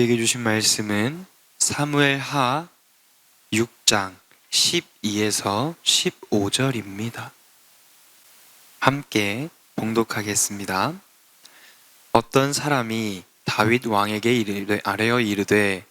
우리에게 주신 말씀은 사무엘하 6장 12에서 15절입니다. 함께 봉독하겠습니다. 어떤 사람이 다윗 왕에게 아뢰어 이르되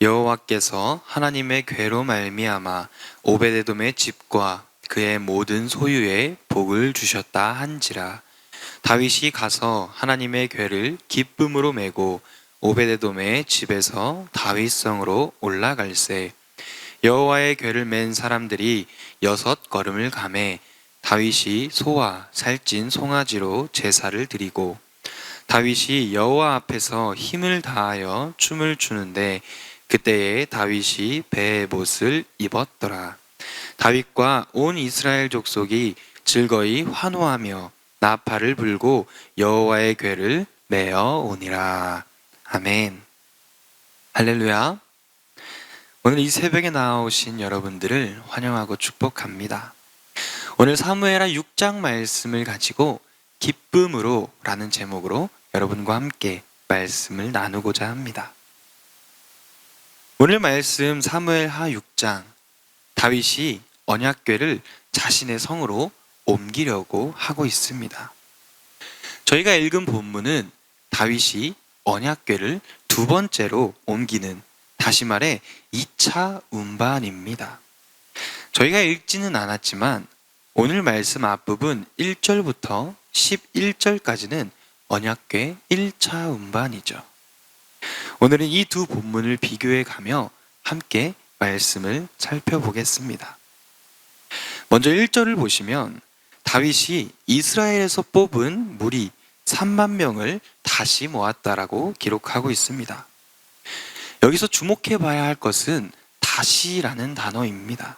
여호와께서 하나님의 궤로 말미암아 오베데돔의 집과 그의 모든 소유에 복을 주셨다 한지라. 다윗이 가서 하나님의 궤를 기쁨으로 메고 오베데돔의 집에서 다윗성으로 올라갈새 여호와의 궤를 맨 사람들이 6걸음을 가매 다윗이 소와 살찐 송아지로 제사를 드리고 다윗이 여호와 앞에서 힘을 다하여 춤을 추는데 그때에 다윗이 베옷을 입었더라. 다윗과 온 이스라엘 족속이 즐거이 환호하며 나팔을 불고 여호와의 궤를 메어 오니라. 아멘. 할렐루야. 오늘 이 새벽에 나오신 여러분들을 환영하고 축복합니다. 오늘 사무엘하 6장 말씀을 가지고 기쁨으로 라는 제목으로 여러분과 함께 말씀을 나누고자 합니다. 오늘 말씀 사무엘하 6장, 다윗이 언약궤를 자신의 성으로 옮기려고 하고 있습니다. 저희가 읽은 본문은 다윗이 언약궤를 두 번째로 옮기는, 다시 말해 2차 운반입니다. 저희가 읽지는 않았지만 오늘 말씀 앞부분 1절부터 11절까지는 언약궤 1차 운반이죠. 오늘은 이 두 본문을 비교해 가며 함께 말씀을 살펴보겠습니다. 먼저 1절을 보시면 다윗이 이스라엘에서 뽑은 무리 3만 명을 다시 모았다라고 기록하고 있습니다. 여기서 주목해 봐야 할 것은 다시라는 단어입니다.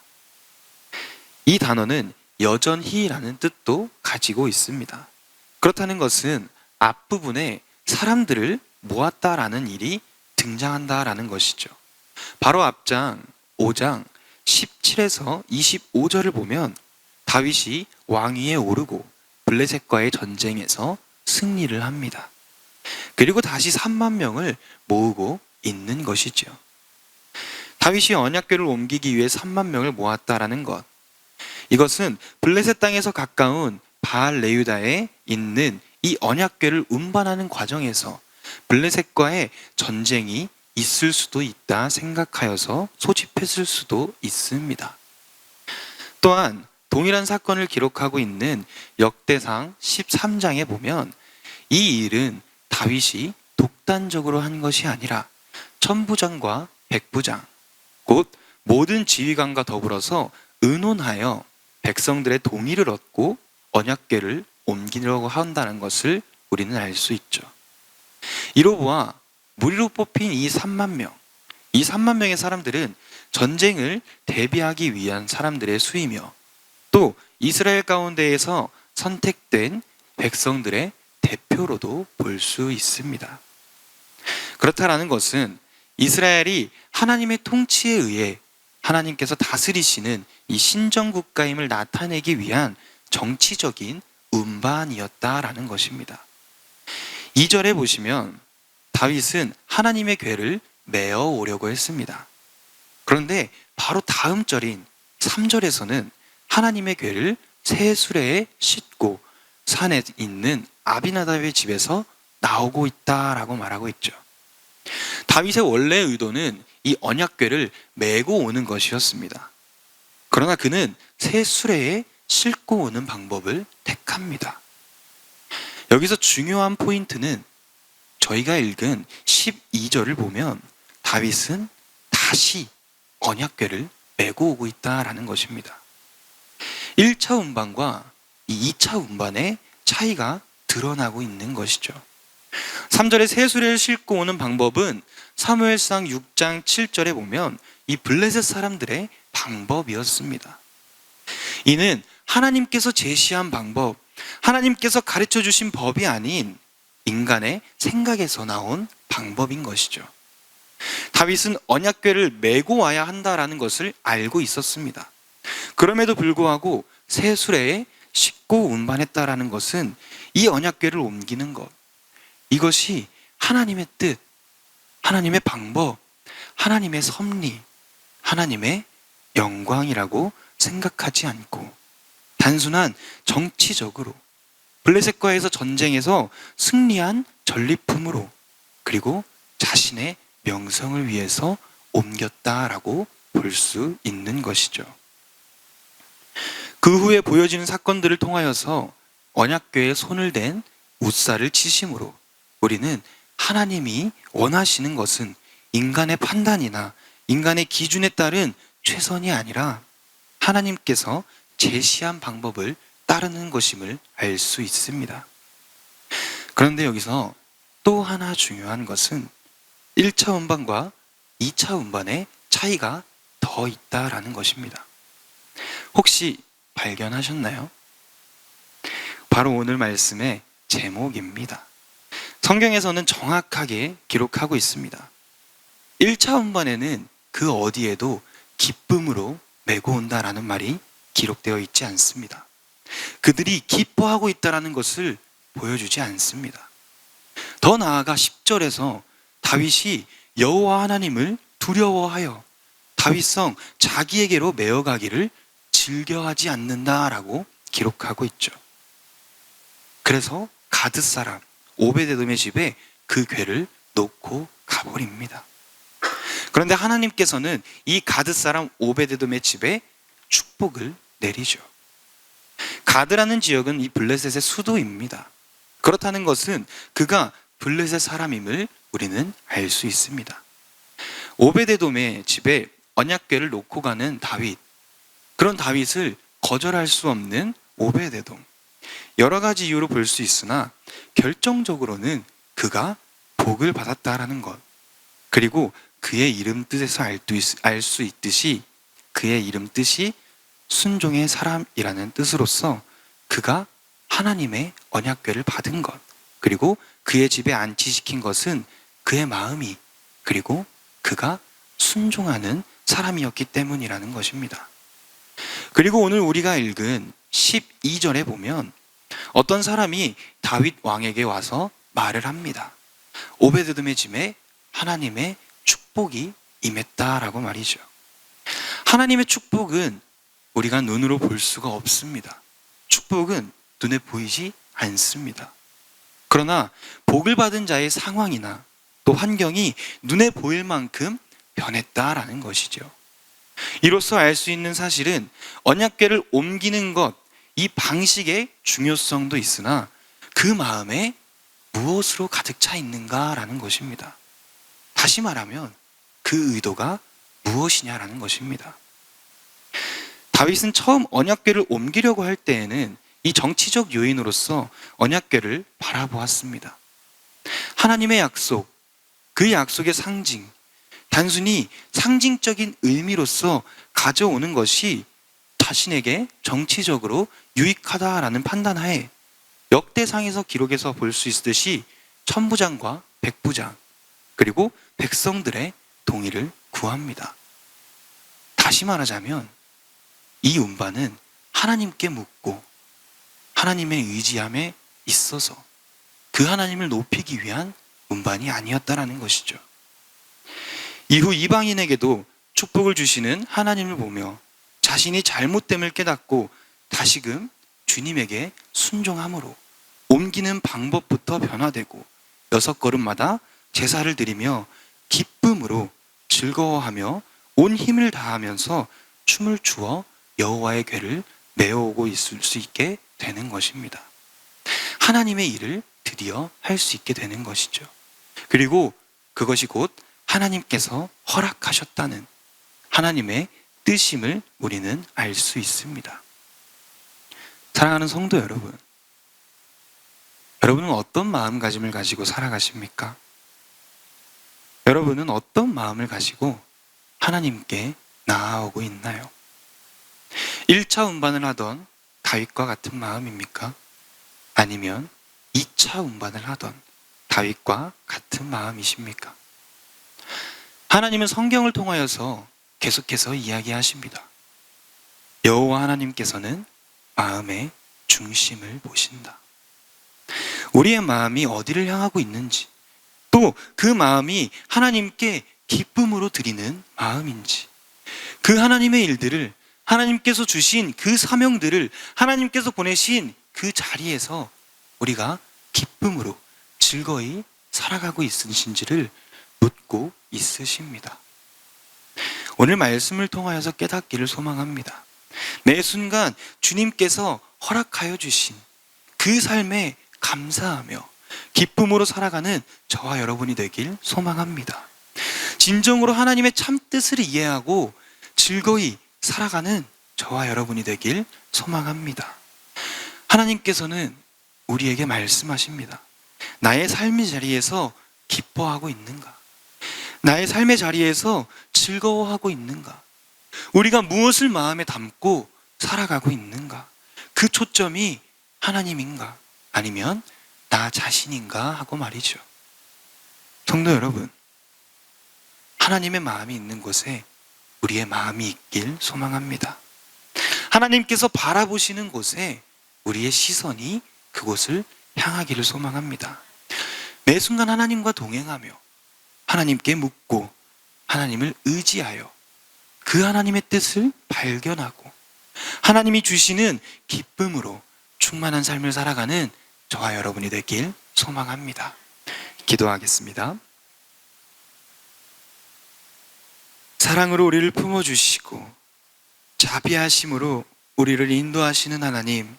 이 단어는 여전히라는 뜻도 가지고 있습니다. 그렇다는 것은 앞부분에 사람들을 모았다라는 일이 등장한다라는 것이죠. 바로 앞장 5장 17에서 25절을 보면 다윗이 왕위에 오르고 블레셋과의 전쟁에서 승리를 합니다. 그리고 다시 3만 명을 모으고 있는 것이죠. 다윗이 언약궤를 옮기기 위해 3만 명을 모았다라는 것, 이것은 블레셋 땅에서 가까운 바알 레유다에 있는 이 언약궤를 운반하는 과정에서 블레셋과의 전쟁이 있을 수도 있다 생각하여서 소집했을 수도 있습니다. 또한 동일한 사건을 기록하고 있는 역대상 13장에 보면 이 일은 다윗이 독단적으로 한 것이 아니라 천부장과 백부장, 곧 모든 지휘관과 더불어서 의논하여 백성들의 동의를 얻고 언약궤를 옮기려고 한다는 것을 우리는 알 수 있죠. 이로 보아 무리로 뽑힌 이 3만 명, 이 3만 명의 사람들은 전쟁을 대비하기 위한 사람들의 수이며 또 이스라엘 가운데에서 선택된 백성들의 대표로도 볼 수 있습니다. 그렇다라는 것은 이스라엘이 하나님의 통치에 의해 하나님께서 다스리시는 이 신정국가임을 나타내기 위한 정치적인 운반이었다라는 것입니다. 2절에 보시면 다윗은 하나님의 궤를 메어 오려고 했습니다. 그런데 바로 다음 절인 3절에서는 하나님의 궤를 새 수레에 싣고 산에 있는 아비나답의 집에서 나오고 있다라고 말하고 있죠. 다윗의 원래 의도는 이 언약궤를 메고 오는 것이었습니다. 그러나 그는 새 수레에 싣고 오는 방법을 택합니다. 여기서 중요한 포인트는 저희가 읽은 12절을 보면 다윗은 다시 언약궤를 메고 오고 있다라는 것입니다. 1차 운반과 이 2차 운반의 차이가 드러나고 있는 것이죠. 3절에 새 수레를 싣고 오는 방법은 사무엘상 6장 7절에 보면 이 블레셋 사람들의 방법이었습니다. 이는 하나님께서 제시한 방법, 하나님께서 가르쳐 주신 법이 아닌 인간의 생각에서 나온 방법인 것이죠. 다윗은 언약궤를 메고 와야 한다라는 것을 알고 있었습니다. 그럼에도 불구하고 새 수레에 싣고 운반했다라는 것은 이 언약궤를 옮기는 것, 이것이 하나님의 뜻, 하나님의 방법, 하나님의 섭리, 하나님의 영광이라고 생각하지 않고 단순한 정치적으로 블레셋과에서 전쟁에서 승리한 전리품으로 그리고 자신의 명성을 위해서 옮겼다라고 볼 수 있는 것이죠. 그 후에 보여지는 사건들을 통하여서 언약궤에 손을 댄 웃사를 치심으로 우리는 하나님이 원하시는 것은 인간의 판단이나 인간의 기준에 따른 최선이 아니라 하나님께서 제시한 방법을 따르는 것임을 알 수 있습니다. 그런데 여기서 또 하나 중요한 것은 1차 운반과 2차 운반의 차이가 더 있다라는 것입니다. 혹시 발견하셨나요? 바로 오늘 말씀의 제목입니다. 성경에서는 정확하게 기록하고 있습니다. 1차 운반에는 그 어디에도 기쁨으로 메고 온다라는 말이 기록되어 있지 않습니다. 그들이 기뻐하고 있다라는 것을 보여주지 않습니다. 더 나아가 10절에서 다윗이 여호와 하나님을 두려워하여 다윗성 자기에게로 메어가기를 즐겨하지 않는다라고 기록하고 있죠. 그래서 가드 사람 오베데돔의 집에 그 궤를 놓고 가버립니다. 그런데 하나님께서는 이 가드 사람 오베데돔의 집에 축복을 내리죠. 가드라는 지역은 이 블레셋의 수도입니다. 그렇다는 것은 그가 블레셋 사람임을 우리는 알 수 있습니다. 오베데돔의 집에 언약궤를 놓고 가는 다윗, 그런 다윗을 거절할 수 없는 오베데돔, 여러 가지 이유로 볼 수 있으나 결정적으로는 그가 복을 받았다라는 것, 그리고 그의 이름 뜻에서 알 수 있듯이 그의 이름 뜻이 순종의 사람이라는 뜻으로서 그가 하나님의 언약궤를 받은 것, 그리고 그의 집에 안치시킨 것은 그의 마음이, 그리고 그가 순종하는 사람이었기 때문이라는 것입니다. 그리고 오늘 우리가 읽은 12절에 보면 어떤 사람이 다윗 왕에게 와서 말을 합니다. 오베데돔의 집에 하나님의 축복이 임했다라고 말이죠. 하나님의 축복은 우리가 눈으로 볼 수가 없습니다. 축복은 눈에 보이지 않습니다. 그러나 복을 받은 자의 상황이나 또 환경이 눈에 보일 만큼 변했다라는 것이죠. 이로써 알 수 있는 사실은 언약궤를 옮기는 것, 이 방식의 중요성도 있으나 그 마음에 무엇으로 가득 차 있는가라는 것입니다. 다시 말하면 그 의도가 무엇이냐라는 것입니다. 다윗은 처음 언약궤를 옮기려고 할 때에는 이 정치적 요인으로서 언약궤를 바라보았습니다. 하나님의 약속, 그 약속의 상징, 단순히 상징적인 의미로서 가져오는 것이 자신에게 정치적으로 유익하다라는 판단하에 역대상에서 기록에서 볼 수 있듯이 천부장과 백부장 그리고 백성들의 동의를 구합니다. 다시 말하자면 이 운반은 하나님께 묻고 하나님의 의지함에 있어서 그 하나님을 높이기 위한 운반이 아니었다라는 것이죠. 이후 이방인에게도 축복을 주시는 하나님을 보며 자신이 잘못됨을 깨닫고 다시금 주님에게 순종함으로 옮기는 방법부터 변화되고 6걸음마다 제사를 드리며 기쁨으로 즐거워하며 온 힘을 다하면서 춤을 추어 여호와의 궤를 메어오고 있을 수 있게 되는 것입니다. 하나님의 일을 드디어 할 수 있게 되는 것이죠. 그리고 그것이 곧 하나님께서 허락하셨다는 하나님의 뜻임을 우리는 알 수 있습니다. 사랑하는 성도 여러분, 여러분은 어떤 마음가짐을 가지고 살아가십니까? 여러분은 어떤 마음을 가지고 하나님께 나아오고 있나요? 1차 운반을 하던 다윗과 같은 마음입니까? 아니면 2차 운반을 하던 다윗과 같은 마음이십니까? 하나님은 성경을 통하여서 계속해서 이야기하십니다. 여호와 하나님께서는 마음의 중심을 보신다. 우리의 마음이 어디를 향하고 있는지, 또 그 마음이 하나님께 기쁨으로 드리는 마음인지, 그 하나님의 일들을, 하나님께서 주신 그 사명들을, 하나님께서 보내신 그 자리에서 우리가 기쁨으로 즐거이 살아가고 있으신지를 묻고 있으십니다. 오늘 말씀을 통하여서 깨닫기를 소망합니다. 매 순간 주님께서 허락하여 주신 그 삶에 감사하며 기쁨으로 살아가는 저와 여러분이 되길 소망합니다. 진정으로 하나님의 참뜻을 이해하고 즐거이 살아가는 저와 여러분이 되길 소망합니다. 하나님께서는 우리에게 말씀하십니다. 나의 삶의 자리에서 기뻐하고 있는가? 나의 삶의 자리에서 즐거워하고 있는가? 우리가 무엇을 마음에 담고 살아가고 있는가? 그 초점이 하나님인가? 아니면 나 자신인가? 하고 말이죠. 성도 여러분, 하나님의 마음이 있는 곳에 우리의 마음이 있길 소망합니다. 하나님께서 바라보시는 곳에 우리의 시선이 그곳을 향하기를 소망합니다. 매 순간 하나님과 동행하며 하나님께 묻고 하나님을 의지하여 그 하나님의 뜻을 발견하고 하나님이 주시는 기쁨으로 충만한 삶을 살아가는 저와 여러분이 되길 소망합니다. 기도하겠습니다. 사랑으로 우리를 품어주시고 자비하심으로 우리를 인도하시는 하나님,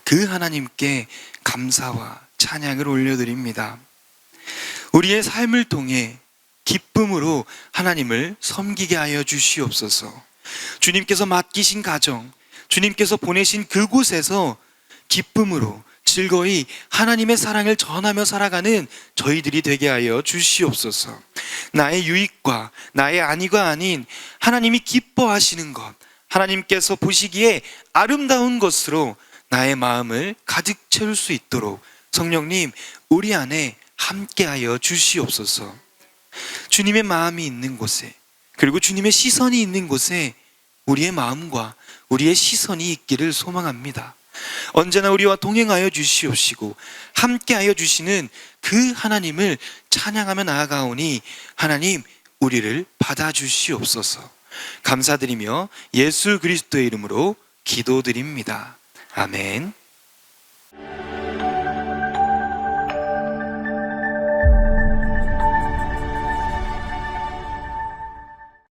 그 하나님께 감사와 찬양을 올려드립니다. 우리의 삶을 통해 기쁨으로 하나님을 섬기게 하여 주시옵소서. 주님께서 맡기신 가정, 주님께서 보내신 그곳에서 기쁨으로 즐거이 하나님의 사랑을 전하며 살아가는 저희들이 되게 하여 주시옵소서. 나의 유익과 나의 안위가 아닌 하나님이 기뻐하시는 것, 하나님께서 보시기에 아름다운 것으로 나의 마음을 가득 채울 수 있도록 성령님 우리 안에 함께하여 주시옵소서. 주님의 마음이 있는 곳에, 그리고 주님의 시선이 있는 곳에 우리의 마음과 우리의 시선이 있기를 소망합니다. 언제나 우리와 동행하여 주시옵시고 함께하여 주시는 그 하나님을 찬양하며 나아가오니 하나님 우리를 받아주시옵소서. 감사드리며 예수 그리스도의 이름으로 기도드립니다. 아멘.